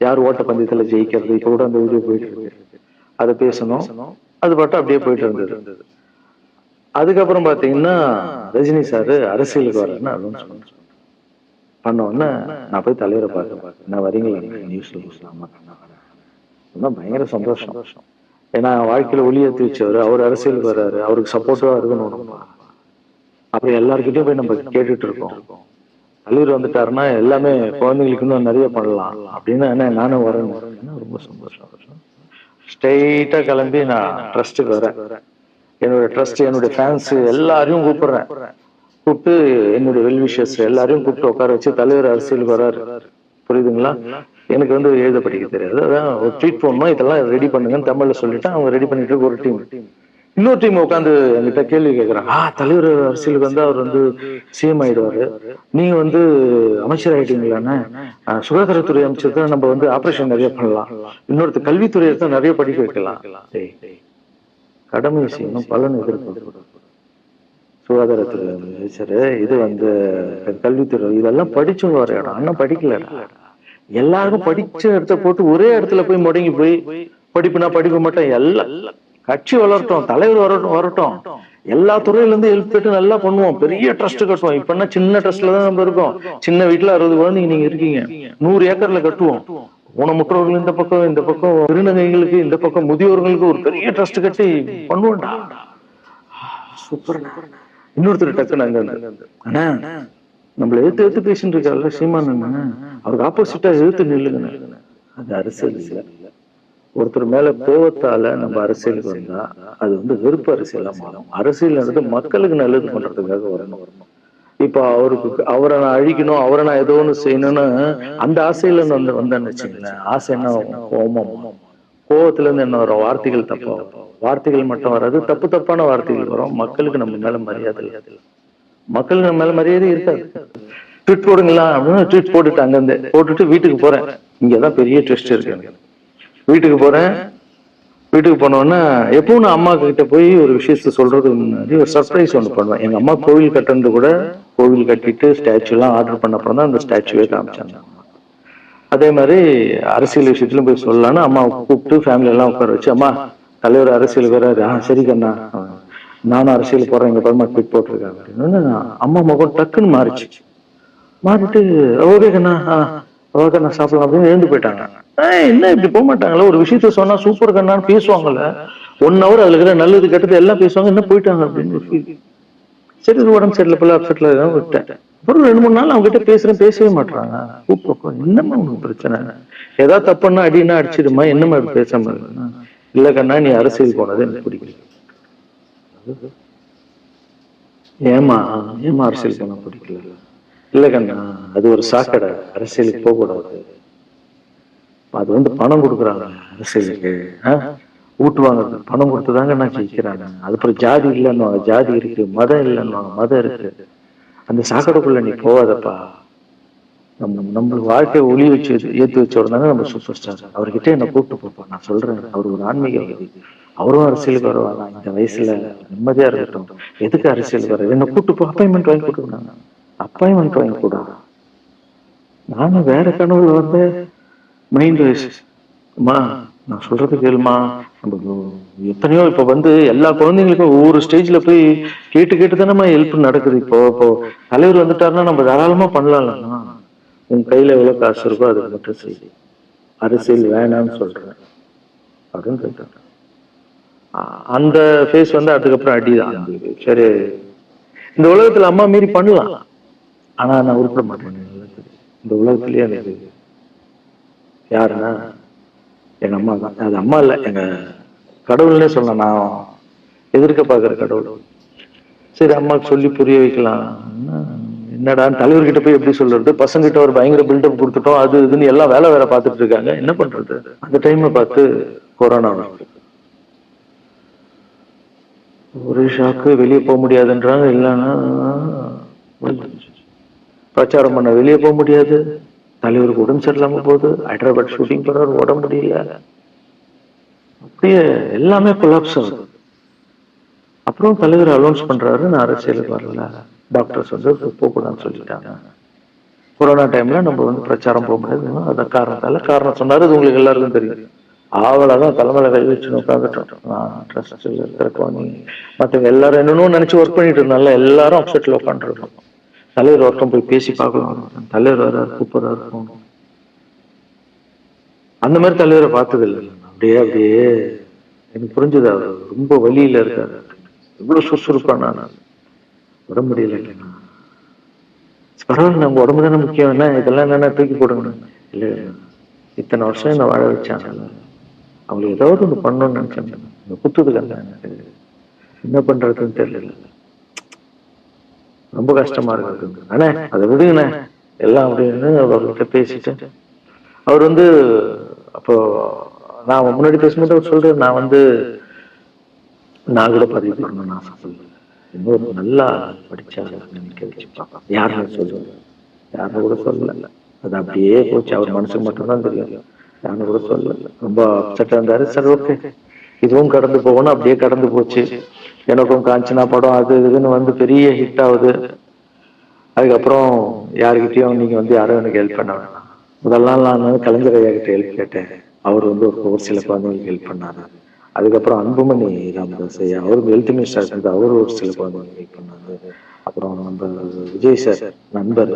யார் ஓட்ட பந்தயத்துல ஜெயிக்கிறது, இப்ப கூட அந்த வீடியோ போயிட்டு இருக்கு. அதை பேசணும், அது பாட்டு அப்படியே போயிட்டு இருந்தது. அதுக்கப்புறம் பாத்தீங்கன்னா ரஜினி சாரு அரசியலுக்கு வரேன்னு அனௌன்ஸ் பண்ணோன்னு நான் போய் தலைவரை பார்க்க, நான் வரீங்களா நியூஸ்ல சொன்னா பயங்கர சந்தோஷம். ஏன்னா வாழ்க்கையில ஒளி ஏற்றி வச்சவர், அவர் அரசியலுக்கு வர்றாரு, அவருக்கு சப்போர்ட்டிவா இருக்கணும். அப்புறம் எல்லாருக்கிட்டையும் போய் நம்ம கேட்டுட்டு இருக்கோம், தலைவர் வந்துட்டாருன்னா எல்லாமே குழந்தைங்களுக்கு இன்னும் நிறைய பண்ணலாம் அப்படின்னு. என்ன நானும் வரேன், ரொம்ப சந்தோஷம். ஸ்ட்ரெயிட்டா கிளம்பி நான் ட்ரஸ்ட்டுக்கு வரேன். என்னோட ட்ரஸ்ட், என்னுடைய ஃபேன்ஸ் எல்லாரையும் கூப்பிடுறேன். கூப்பிட்டு என்னுடைய வெல்விஷர்ஸ் எல்லாரையும் கூப்பிட்டு உட்கார வச்சு, தலைவர் அரசியலுக்கு வர்றாரு, புரியுதுங்களா? எனக்கு வந்து எழுத படிக்க தெரியாது, அதான் ஒரு ட்வீட் போடணும், இதெல்லாம் ரெடி பண்ணுங்கன்னு தமிழ்ல சொல்லிட்டு அவங்க ரெடி பண்ணிட்டு ஒரு டீம், இன்னொரு டீம் உட்காந்து என்கிட்ட கேள்வி கேட்கறாங்க. தலைவர் அரசியலுக்கு வந்து அவர் வந்து சிஎம் ஆயிடுவாரு, நீங்க வந்து அமைச்சர் ஆயிட்டீங்களான்னு, சுகாதாரத்துறை அமைச்சர் தான், நம்ம வந்து ஆபரேஷன் நிறைய பண்ணலாம், இன்னொருத்தர் கல்வித்துறையை தான் நிறைய படிக்க வைக்கலாம். கடமை செய்யணும், பலன் எதிர்பார்க்கணும். சுகாதாரத்துறை அமைச்சர், இது வந்து கல்வித்துறை, இதெல்லாம் படிச்சவங்க வர இடம், அண்ணன் படிக்கல. எல்லாருக்கும் படிச்ச இடத்த போட்டு ஒரே இடத்துல போய் முடங்கி போய் படிப்புனா படிக்க மாட்டேன், எல்லாம் கட்சி வளரட்டும், தலைவர் வரட்டும், எல்லா துறையில இருந்து ஹெல்ப் பெற்று நல்லா பண்ணுவோம், பெரிய ட்ரஸ்ட் கட்டுவோம். இப்ப என்ன சின்ன ட்ரஸ்ட்ல தான் நம்ம இருக்கோம், சின்ன வீட்டுல 60 குழந்தைங்க நீங்க இருக்கீங்க, 100 ஏக்கர்ல கட்டுவோம். ஊனமுற்றவர்கள் இந்த பக்கம் திருநங்கைகளுக்கு இந்த பக்கம் முதியோர்களுக்கு ஒரு பெரிய ட்ரஸ்ட் கட்டி பண்ணுவோம்டா. சூப்பர். இன்னொருத்தர் டக்குன்னு அங்க அண்ணா நம்மள எடுத்து பேசிட்டு இருக்காருல்ல சீமான் அண்ணன், அவருக்கு ஆப்போசிட்டா எதிர்த்து நில்லுங்க. அது அரசியல் இல்ல. ஒருத்தர் மேல கோவத்தால நம்ம அரசியலுக்கு வந்தா அது வந்து வெறுப்பு அரசியலா மாறும். அரசியல் மக்களுக்கு நல்லது பண்றதுக்காக வரணும். இப்ப அவரை நான் அழிக்கணும், அவரை நான் ஏதோ ஒண்ணு செய்யணும்னு அந்த ஆசையில இருந்து வந்தேன்னு வச்சுங்களேன், ஆசை என்ன கோபம், கோபத்துல இருந்து என்ன வரும், வார்த்தைகள் தப்பா வரும். வார்த்தைகள் மட்டும் வராது, தப்பான வார்த்தைகள் வரும். மக்களுக்கு நம்ம மேல மரியாதை இல்லை, மக்களுக்கு நம்ம மேல மரியாதை இருக்காது. ட்வீட் போடுங்களா அப்படின்னு ட்வீட் போட்டுட்டு அங்கிருந்து போட்டுட்டு வீட்டுக்கு போறேன். இங்கதான் பெரிய ட்விஸ்ட் இருக்கு. வீட்டுக்கு போறேன், வீட்டுக்கு போனோன்னா எப்பவும் நான் அம்மா கிட்ட போய் ஒரு விஷயத்த சொல்றதுக்கு முன்னாடி ஒரு சர்ப்ரைஸ் ஒண்ணு பண்ணுவேன். எங்க அம்மா கோவில் கட்டுறது கூட, கோவில் கட்டிட்டு ஸ்டாச்சு எல்லாம் ஆர்டர் பண்ண அப்புறம் தான் அந்த ஸ்டாச்சுவே காமிச்சாங்க. அதே மாதிரி அரசியல் விஷயத்திலும் போய் சொல்லலான்னு அம்மா கூப்பிட்டு ஃபேமிலி எல்லாம் உட்கார வச்சு, அம்மா தலைவர் அரசியலுக்கு வராரு, சரி கண்ணா நானும் அரசியல் போறேன், எங்க பரமா ட்வீட் போட்டிருக்காங்க அப்படின்னு. அம்மா முகம் டக்குன்னு மாறிட்டு ஓகே கண்ணா ஓகே நான் சாப்பிடலாம் அப்படின்னு எழுந்து போயிட்டாங்க. என்ன இப்படி போக மாட்டாங்களா, ஒரு விஷயத்த சொன்னா சூப்பர் கண்ணான்னு பேசுவாங்கல்ல, 1 hour அதுல இருக்கிற நல்லது கெட்டது எல்லாம் பேசுவாங்க, என்ன போயிட்டாங்க அப்படின்னு. சரி உடம்பு சரியில்லை போல அப்செட்ல விட்டேன். அப்புறம் 2-3 நாள் அவங்க கிட்ட பேசவே மாட்டாங்க. கூப்பிட்டு என்னம்மா உனக்கு பிரச்சனை, ஏதாவது தப்புன்னா அடினா அடிச்சிடுமா, என்னம்மா இப்படி பேசாம இல்ல கண்ணா நீ அரசியல் போனது எனக்கு பிடிக்கல. ஏமா அரசியல் போன பிடிக்கல, இல்ல கண்ணா அது ஒரு சாக்கடை, அரசியலுக்கு போக கூடாது, அது வந்து பணம் கொடுக்குறாங்க அரசியலுக்கு, ஊட்டுவாங்க, பணம் கொடுத்துதாங்க நான் ஜெயிக்கிறாங்க. அதுக்கப்புறம் ஜாதி இல்லைன்னு, ஜாதி இருக்கு, மதம் இல்லைன்னு, மதம் இருக்கு, அந்த சாக்கடைக்குள்ள நீ போவாதப்பா. நம்மளுக்கு வாழ்க்கையை ஒளி வச்சு ஏற்றி வச்ச உடனே நம்ம சூப்பர் ஸ்டார். அவர்கிட்ட என்ன கூப்பிட்டு போப்போம், நான் சொல்றேன், அவர் ஒரு ஆன்மீகவாதி, அவரும் அரசியலுக்கு வருவாங்க, இந்த வயசுல நிம்மதியா இருக்கட்டும், எதுக்கு அரசியலுக்கு வர, என்ன கூப்பிட்டு போ, அப்பாயின்மெண்ட் வாங்கி கொடுக்குறாங்க, அப்பாயின்மெண்ட் வாங்கி கூட. நானும் வேற கனவுல வந்து மைண்ட் அம்மா நான் சொல்றது கேளுமா, எத்தனையோ இப்ப வந்து எல்லா குழந்தைங்களுக்கும் ஒவ்வொரு ஸ்டேஜ்ல போய் கேட்டு தானே ஹெல்ப் நடக்குது. இப்போ தலைவர் வந்துட்டாருன்னா நம்ம தாராளமா பண்ணலாம்லண்ணா, உன் கையில எவ்வளவு காசு இருக்கோ அதுக்கு மட்டும் செய், அரசியல் வேணாம்னு சொல்றேன் அப்படின்னு கேட்டாங்க. அந்த ஃபேஸ் வந்து அதுக்கப்புறம் அடிதான். சரி இந்த உலகத்துல அம்மா மீறி பண்ணலாம், ஆனா நான் உருப்பட மாட்டேன் இந்த உலகத்திலேயே. எனக்கு யாருன்னா எங்க அம்மா தான். அது அம்மா இல்ல, எங்க கடவுள்னே சொல்லலாம், நான் எதிர்க்க பாக்குற கடவுள். சரி அம்மாவுக்கு சொல்லி புரிய வைக்கலாம், என்னடா தலைவர்கிட்ட போய் எப்படி சொல்றது, பசங்கிட்ட ஒரு பயங்கர பில்டப் கொடுத்துட்டோம், அது இதுன்னு எல்லாம் வேற பார்த்துட்டு இருக்காங்க, என்ன பண்றது. அந்த டைம்ல பார்த்து கொரோனா ஒரு ஷாக்கு, வெளியே போக முடியாதுன்றாங்க, இல்லைன்னா பிரச்சாரம் பண்ண வெளியே போக முடியாது, தலைவருக்கு உடம்பு சரியில்லாம போகுது, ஹைதராபாத் ஷூட்டிங் போறாரு உடம்பு முடியல, அப்படியே எல்லாமே கொலாப்ஸ் ஆகுது. அப்புறம் தலைவர் அலௌன்ஸ் பண்றாரு, நான் அரசியலுக்கு வரல, டாக்டர்ஸ் வந்து போகக்கூடாதுன்னு சொல்லிட்டாங்க. கொரோனா டைம்ல நம்ம வந்து பிரச்சாரம் போக முடியாது, அந்த காரணத்தால காரணம் சொன்னாரு. அது உங்களுக்கு எல்லாருக்கும் தெரியும். அவ்வளவுதான், தலைமையில கை வச்சு உட்காந்துட்டோம். நான் ட்ரஸ்ட் இருக்கிற மற்றவங்க எல்லாரும் என்னன்னு நினைச்சு ஒர்க் பண்ணிட்டு இருந்தால எல்லாரும் அப்செட்ல உட்காந்துருக்கோம். தலைவர் ஒருத்தம் போய் பேசி பார்க்கலாம், தலைவர் வர கூப்பிடுறாரு போகணும். அந்த மாதிரி தலைவரை பார்த்தது இல்லை. அப்படியே அப்படியே எனக்கு புரிஞ்சது, அவர் ரொம்ப வலியில இருக்காரு. இவ்வளவு சுறுசுறுப்பான விட முடியல. பரவாயில்ல, நம்ம உடம்பு தானே முக்கியம், என்ன இதெல்லாம் என்னென்ன தூக்கி போடுங்க. இல்ல, இத்தனை வருஷம் என்ன வாழ வச்சாங்க, அவங்களுக்கு ஏதாவது ஒண்ணு பண்ணணும்னு நினைச்சாங்க. இந்த குத்துதுல எனக்கு என்ன பண்றதுன்னு தெரியல, ரொம்ப கஷ்டமா இருக்கு. ஆனா அதை விடுங்கண்ணே எல்லாம் அப்படின்னு அவர்கிட்ட பேசிட்டு, அவர் வந்து அப்போ நான் முன்னாடி பேசும்போது அவர் சொல்றேன், நான் வந்து நான் கூட பதிவு பண்ணணும்னு ஆசைப்படல, இன்னொரு நல்லா படிச்சா நினைக்க வச்சுப்பாங்க. யாருன்னு சொல்லுவாங்க, யாரும் கூட சொல்லல. அது அப்படியே போச்சு, அவர் மனசுக்கு மட்டும்தான் தெரியும், யாரும் கூட சொல்லல. ரொம்ப அப்செட்டா இருந்தாரு. சரி, ஓகே, இதுவும் கடந்து போகணும். அப்படியே கடந்து போச்சு. எனக்கும் காஞ்சனா படம் அது இதுன்னு வந்து பெரிய ஹிட் ஆகுது. அதுக்கப்புறம் யாருக்கிட்டையும் நீங்க வந்து யாரும் எனக்கு ஹெல்ப் பண்ண வேணாம். முதல்லாம் நான் கலைஞர் ஐயா கிட்ட ஹெல்ப் கேட்டேன், அவர் வந்து ஒரு சில குழந்தைங்களுக்கு ஹெல்ப் பண்ணாரு. அதுக்கப்புறம் அன்புமணி ராமதாஸ் ஐயா, அவருக்கு ஹெல்த் மினிஸ்டர் இருந்து அவர் ஒரு சில குழந்தைங்களுக்கு ஹெல்ப் பண்ணாரு. அப்புறம் நம்ம விஜய் சார் நண்பர்,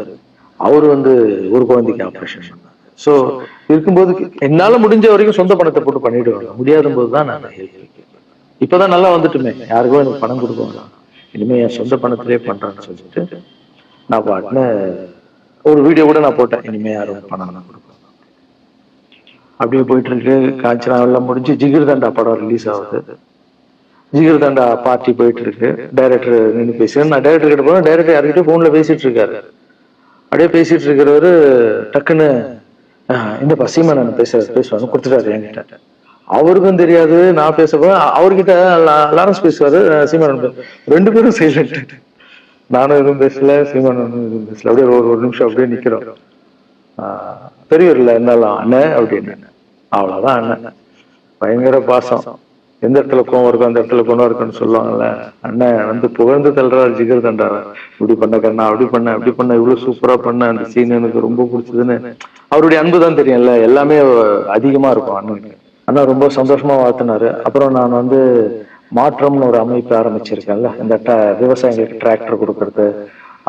அவரு வந்து ஒரு குழந்தைக்கு ஆப்ரேஷன் பண்ணாரு. ஸோ இருக்கும்போது என்னால முடிஞ்ச வரைக்கும் சொந்த பணத்தை போட்டு பண்ணிடுவாங்க, முடியாத போதுதான் நான் ஹெல்ப். இப்பதான் நல்லா வந்துட்டுமே, யாருக்கும் எனக்கு பணம் கொடுப்பாங்க, இனிமே என் சொந்த பணத்திலே பண்றேன்னு சொல்லிட்டு நான் பாட்டுன்னு ஒரு வீடியோ கூட நான் போட்டேன், இனிமே யாரும் பணம் தான் கொடுப்பாங்க. அப்படியே போயிட்டு இருக்கு. காஞ்சனா எல்லாம் முடிஞ்சு ஜிகிர் தண்டா படம் ரிலீஸ் ஆகுது. ஜிகிர் தண்டா பார்ட்டி போயிட்டு இருக்கு. டைரக்டர் நின்று பேசி, நான் டைரக்டர் கிட்ட போனேன். டைரக்டர் யார்கிட்ட போன்ல பேசிட்டு இருக்காரு. அப்படியே பேசிட்டு இருக்கிறவரு டக்குன்னு இந்த பசிமா நான் பேசுவாங்க கொடுத்துட்டாரு என்கிட்ட. அவருக்கும் தெரியாது நான் பேசப்போ, அவர்கிட்ட லாரன்ஸ் பேசுவாரு, சீமான் ரெண்டு பேரும் சைலண்ட். நானும் எதுவும் பேசல, சீமானும் எதுவும் பேசல. அப்படியே ஒரு நிமிஷம் அப்படியே நிக்கிறோம். பெரியவர்ல என்னலாம் அண்ணன் அப்படின்னு, அவ்வளவுதான் அண்ணன். பயங்கர பாசம், எந்த இடத்துல கோவம் இருக்கும் அந்த இடத்துல குணம் இருக்குன்னு சொல்லுவாங்கல்ல. அண்ணன் வந்து புகழ்ந்து தள்ளுறாரு ஜிகர் தண்டார, இப்படி பண்ண கண்ணா, அப்படி பண்ண இவ்வளவு சூப்பரா பண்ண, அந்த சீன் எனக்கு ரொம்ப பிடிச்சதுன்னு. அவருடைய அன்புதான் தெரியும்ல, எல்லாமே அதிகமா இருக்கும் அண்ணனுக்கு. அண்ணா ரொம்ப சந்தோஷமா வாழ்த்தினாரு. அப்புறம் நான் வந்து மாற்றம்னு ஒரு அமைப்பு ஆரம்பிச்சிருக்கேன்ல, இந்த விவசாயிகளுக்கு டிராக்டர் கொடுக்கறது,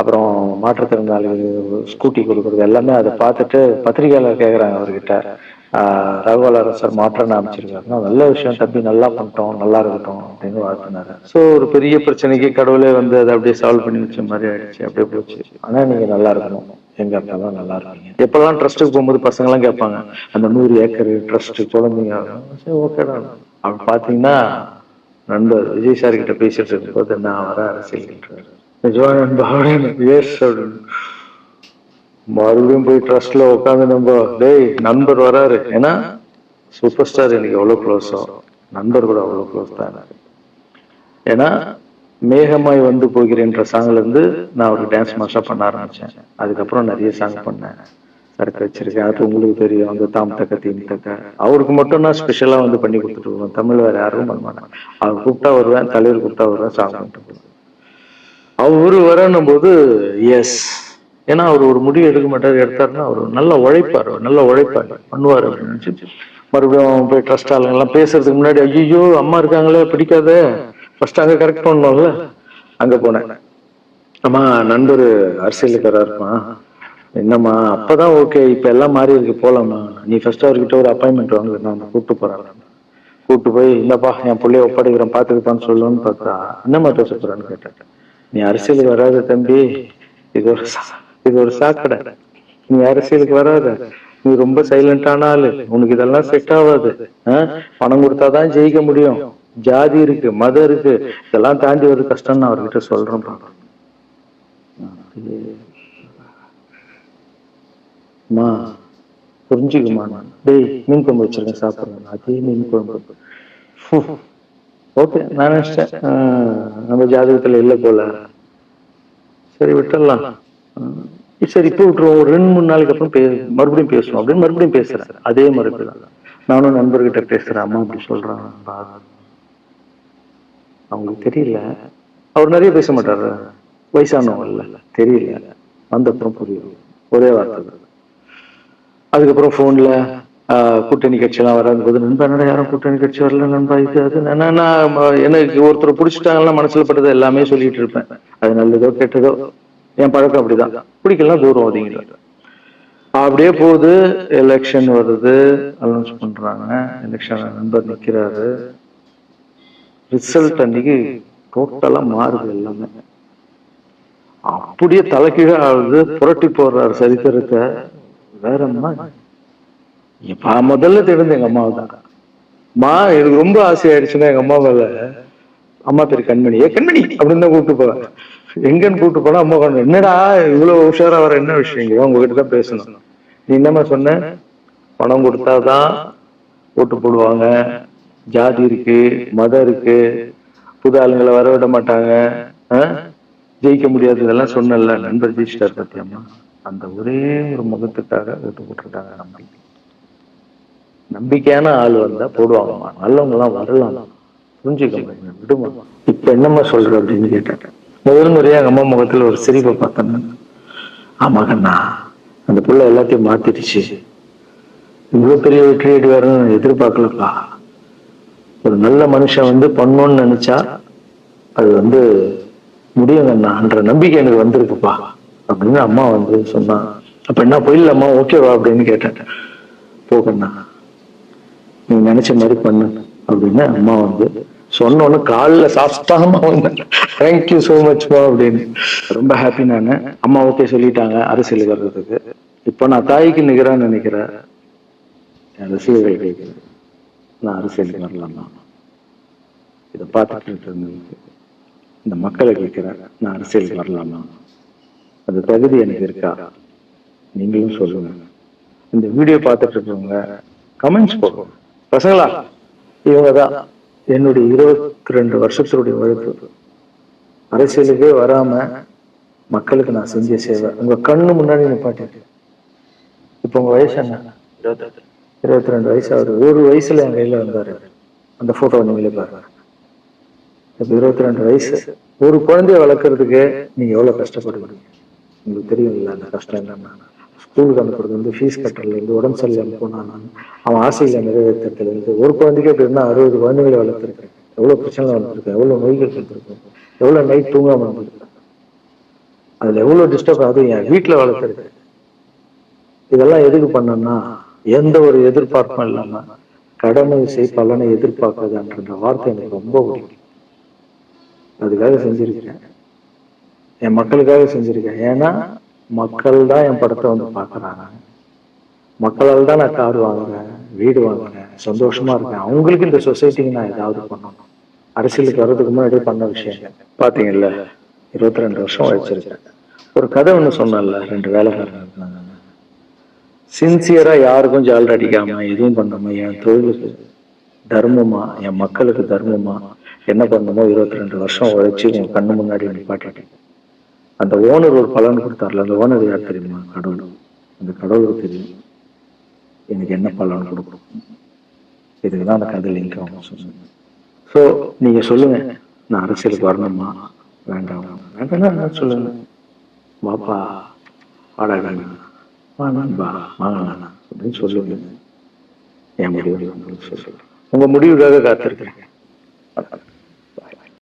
அப்புறம் மாற்றுத்திறனாளிகளுக்கு ஸ்கூட்டி கொடுக்கறது, எல்லாமே அதை பார்த்துட்டு பத்திரிகையாளர் கேட்குறாங்க அவர்கிட்ட, ரகுவலாரன் சார் மாற்றம் அமைச்சிருக்காருன்னா, நல்ல விஷயம் தம்பி, நல்லா பண்ணிட்டோம், நல்லா இருக்கட்டும் அப்படின்னு வாழ்த்தினாரு. ஸோ ஒரு பெரிய பிரச்சனைக்கு கடவுளே வந்து அதை அப்படியே சால்வ் பண்ணி வச்ச மாதிரி ஆயிடுச்சு, அப்படியே போச்சு. ஆனா நீங்க நல்லா இருக்கணும், எங்க இருந்தாலும் நல்லா இருக்கீங்க. எப்பெல்லாம் ட்ரஸ்ட்டுக்கு போகும்போது பசங்க எல்லாம் கேட்பாங்க, அந்த 100 ஏக்கர் ட்ரஸ்ட் குழந்தைங்க, சரி ஓகேடா. அப்படி பாத்தீங்கன்னா நண்பர் விஜய் சார் கிட்ட பேசிட்டு இருக்கும் போது நான் வர அரசியல் மறுபடியும் போய் ட்ரஸ்ட்ல உட்காந்து நம்ம டேய் நண்பர் வராரு, ஏன்னா சூப்பர் ஸ்டார் எனக்கு எவ்வளவு க்ளோஸோ நண்பர் கூட அவ்வளவு க்ளோஸ் தான் எனக்கு. ஏன்னா மேகமாய் வந்து போகிறேன்ற சாங்ல இருந்து நான் ஒரு டான்ஸ் மாஸ்டா பண்ண ஆரம்பிச்சேன். அதுக்கப்புறம் நிறைய சாங் பண்ணேன், சரக்கு வச்சிருக்கேன், அது உங்களுக்கு தெரியும். அந்த தாம் தக்க தீம் தக்க அவருக்கு மட்டும் நான் ஸ்பெஷலா வந்து பண்ணி கொடுத்துட்டு வருவேன். தமிழ் வேற யாரும் பண்ண மாட்டேன். அவர் கூப்பிட்டா வருவேன், தலைவர் கூப்பிட்டா வருவேன், சாங் பண்ணிட்டு போவேன். அவரு வரணும் போது எஸ், ஏன்னா அவர் ஒரு முடிவு எடுக்க மாட்டாரு, எடுத்தாருன்னா அவர் நல்லா உழைப்பாரு பண்ணுவாரு அப்படின்னு நினைச்சு மறுபடியும் போய் ட்ரஸ்ட் ஆளுங்கெல்லாம் பேசுறதுக்கு முன்னாடி, ஐயோ அம்மா இருக்காங்களே பிடிக்காத, ஃபர்ஸ்ட் அங்க கரெக்ட் பண்ணணும்ல, அங்க போனேன். அம்மா நண்பர் அரசியலுக்காரா இருப்பான், என்னம்மா அப்பதான் ஓகே, இப்ப எல்லாம் மாறி இருக்கு, போலாமா, நீ ஃபர்ஸ்ட் அவர்கிட்ட ஒரு அப்பாயின்மெண்ட் வாங்க, நான் கூப்பிட்டு போறேன். கூப்பிட்டு போய் இல்லப்பா என் பிள்ளைய ஒப்படைக்கிறேன் பாத்துக்கிட்டான்னு சொல்லுன்னு பார்த்தா, என்னம்மா பேச போறான்னு கேட்டேன். நீ அரசியலுக்கு வராத தம்பி, இது ஒரு சாக்கடை, நீ அரசியலுக்கு வராத, நீ ரொம்ப சைலண்டான ஆளு, உனக்கு இதெல்லாம் செட் ஆகாது, பணம் கொடுத்தாதான் ஜெயிக்க முடியும், ஜாதி இருக்கு மதம் இருக்கு, இதெல்லாம் தாண்டி ஒரு கஷ்டம்னு அவர்கிட்ட சொல்றேன். அம்மா புரிஞ்சுக்குமா, டேய் மீன் குழம்பு வச்சிருக்கேன் சாப்பிடுறேன், அதே மீன் குழம்பு. ஓகே நான் நினைச்சிட்டேன் நம்ம ஜாதகத்துல இல்ல போல, சரி விட்டுடலாம், சரி இப்ப விட்டுருவோம், ஒரு 2-3 நாளைக்கு அப்புறம் மறுபடியும் பேசுவோம் அப்படின்னு மறுபடியும் பேசுறேன். அதே மறுபடியும் நானும் நண்பர்கிட்ட பேசுறேன், அம்மா அப்படி சொல்றாங்க, அவங்களுக்கு தெரியல, அவர் நிறைய பேச மாட்டாரு, வயசானவங்க இல்ல, தெரியல, வந்தப்புறம் புரியும். ஒரே வார்த்தை தான். அதுக்கப்புறம் போன்ல கூட்டணி கட்சியெல்லாம் வராது போது நண்பா என்னடா யாரும் கூட்டணி கட்சி வரல நண்பா இது அது எனக்கு ஒருத்தர் பிடிச்சிட்டாங்கன்னா மனசுல பட்டது எல்லாமே சொல்லிட்டு இருப்பேன். அது நல்லதோ கெட்டதோ என் பழக்கம் அப்படிதான். பிடிக்கலாம் தூரம் ஒதுங்கிடும். அப்படியே போகுது. எலெக்ஷன் வருது, அனௌன்ஸ் பண்றாங்க. எலெக்ஷன் நண்பர் நிக்கிறாரு. ரிசல்ட் அன்னைக்கு டோட்டலா மாறுது எல்லாமே. அப்படியே தலைகீழ ஆகுது. புரட்டி போடுறாரு சரித்திரத்தை. வேற முதல்ல தெரிஞ்சு எங்க அம்மாவை தான். அம்மா எனக்கு ரொம்ப ஆசை ஆயிடுச்சுன்னா எங்க அம்மா மேல, அம்மா பேரு கண்மணி, கண்மணி அப்படின்னு தான் கூப்பிட்டு போவேன். எங்கன்னு கூப்பிட்டு போனா அம்மா கண்ணு, என்னடா இவ்வளவு உஷாரா வர, என்ன விஷயம் உங்ககிட்ட தான் பேசணும். நீ என்னம்மா சொன்ன, பணம் கொடுத்தாதான் ஓட்டு போடுவாங்க, ஜாதி இருக்கு, மதம் இருக்கு, புது ஆளுங்களை வர விட மாட்டாங்க, ஜெயிக்க முடியாது, இதெல்லாம் சொன்னல. நண்பர் ஜெயிச்சிட்டார் பத்தியம்மா. அந்த ஒரே ஒரு முகத்துக்காக ஓட்டு போட்டிருக்காங்க. நம்பிக்கையான ஆள் வந்தா போடுவாங்கம்மா, நல்லவங்க எல்லாம் வரலாம், புரிஞ்சுக்க விடுமா. இப்ப என்னம்மா சொல்ற அப்படின்னு கேட்டேன். முதல் முறையா எங்க அம்மா முகத்துல ஒரு சிரிப்பை பார்த்தேன். ஆமா கண்ணா, அந்த புள்ள எல்லாத்தையும் மாத்திடுச்சு, இவ்வளவு பெரிய வெற்றி அடைவாருன்னு எதிர்பார்க்கலப்பா. ஒரு நல்ல மனுஷன் பண்ணணும்னு நினைச்சா அது முடியுங்கண்ணான்ற நம்பிக்கை எனக்கு வந்திருக்குப்பா அப்படின்னு அம்மா சொன்னா. அப்ப என்ன போயிடலாமா, ஓகேவா அப்படின்னு கேட்டேன். போகண்ணா, நீ நினைச்ச மாதிரி பண்ணு அப்படின்னு அம்மா சொன்னோன்னு காலில சாப்பிட்டாம தேங்க்யூ சோ மச்மா அப்படின்னு. ரொம்ப ஹாப்பி நானு. அம்மா ஓகே சொல்லிட்டாங்க அரசியலுக்கு வர்றதுக்கு. இப்ப நான் தாய்க்கு நிகரான்னு நினைக்கிறேன். ரசிகர்கள் கேட்கிறேன், நான் அரசியலுக்கு வரலாமா? இதை பார்த்துட்டு இருந்தவங்களுக்கு, இந்த மக்களை கேட்கிறேன், நான் அரசியலுக்கு வரலாமா? அந்த தகுதி எனக்கு இருக்கா? நீங்களும் சொல்லுங்க. இந்த வீடியோ பார்த்துட்டு இருக்கவங்க கமெண்ட்ஸ் போடுங்க. பசங்களா, இவங்கதான் என்னுடைய 22 வருஷத்தினுடைய உழைப்பு. அரசியலுக்கே வராம மக்களுக்கு நான் செஞ்ச சேவை உங்க கண்ணு முன்னாடி நிப்பாட்டி. இப்ப உங்க வயசு என்ன? 22 வயசு ஆகுது. ஒரு வயசுல என் கையில வந்தாரு. அந்த போட்டோ நீங்களே பாருங்க. இப்ப 22 வயசு. ஒரு குழந்தைய வளர்க்கறதுக்கு நீங்க எவ்வளவு கஷ்டப்படுவீங்க உங்களுக்கு தெரியும் இல்ல. அந்த கஷ்டம் என்னன்னா, ஸ்கூலுக்கு அனுப்புறது ஃபீஸ் கட்டுறதுல இருந்து, உடம்பு சரியில்லாம போனான், அவன் ஆசையில நிறைவேற்றத்துல இருந்து, ஒரு குழந்தைக்கே எப்படி இருந்தா 60 குழந்தைகளை வளர்த்துருக்கேன். எவ்வளவு பிரச்சனை வளர்த்துருக்கேன், எவ்வளவு நோய்கள் வளர்த்துருக்கேன், எவ்வளவு நைட் தூங்காம வந்திருக்கேன், அதுல எவ்வளவு டிஸ்டர்ப் ஆகுது என் வீட்டுல வளர்த்துருக்கேன். இதெல்லாம் எதுக்கு பண்ணோம்னா, எந்த ஒரு எதிர்பார்ப்பும் இல்லாம கடமை செய் பலனை எதிர்பார்க்காதுன்ற வார்த்தை எனக்கு ரொம்ப பிடிக்கும். அதுக்காக செஞ்சிருக்கேன், என் மக்களுக்காக செஞ்சிருக்கேன். ஏன்னா மக்கள் தான் என் படத்தை பாக்குறாங்க. மக்களால் தான் நான் கார் வாங்குறேன், வீடு வாங்குறேன், சந்தோஷமா இருக்கேன். அவங்களுக்கு இந்த சொசைட்டிக்கு நான் ஏதாவது பண்ணணும். அரசியலுக்கு வர்றதுக்கு முன்னாடி பண்ண விஷயம் பாத்தீங்கல்ல. 22 வருஷம் உழைச்சிருக்கேன். ஒரு கதை சொன்னல, 2 வேலைக்காரங்க இருந்தாங்க. சின்சியரா யாருக்கும் ஜால்ரா அடிக்காம எதுவும் பண்ணாம என் தொழிலுக்கு தர்மமா, என் மக்களுக்கு தர்மமா என்ன பண்ணணுமோ 22 வருஷம் உழைச்சி உங்க கண்ணு முன்னாடி நிப்பாட்டிட்டேன். அந்த ஓனர் ஒரு பலன் கொடுத்தார்ல, அந்த ஓனர் யார் தெரியுமா? கடவுள். அந்த கடவுளுக்கு தெரியும் எனக்கு என்ன பலன் கொடுக்கணும். இதுக்குதான் அந்த கதை லிங்க் ஆகும் சொன்னேன். ஸோ நீங்க சொல்லுங்க, நான் அரசியலுக்கு வரணுமா வேண்டாம்? வேண்டாம் சொல்லுங்க. வாப்பா வாடா வாங்கப்பா வாங்கண்ணா அப்படின்னு சொல்லுங்க. என் முடிவு உங்களுக்கு சொல்லுங்க. உங்க முடிவுக்காக காத்திருக்கிறேன்.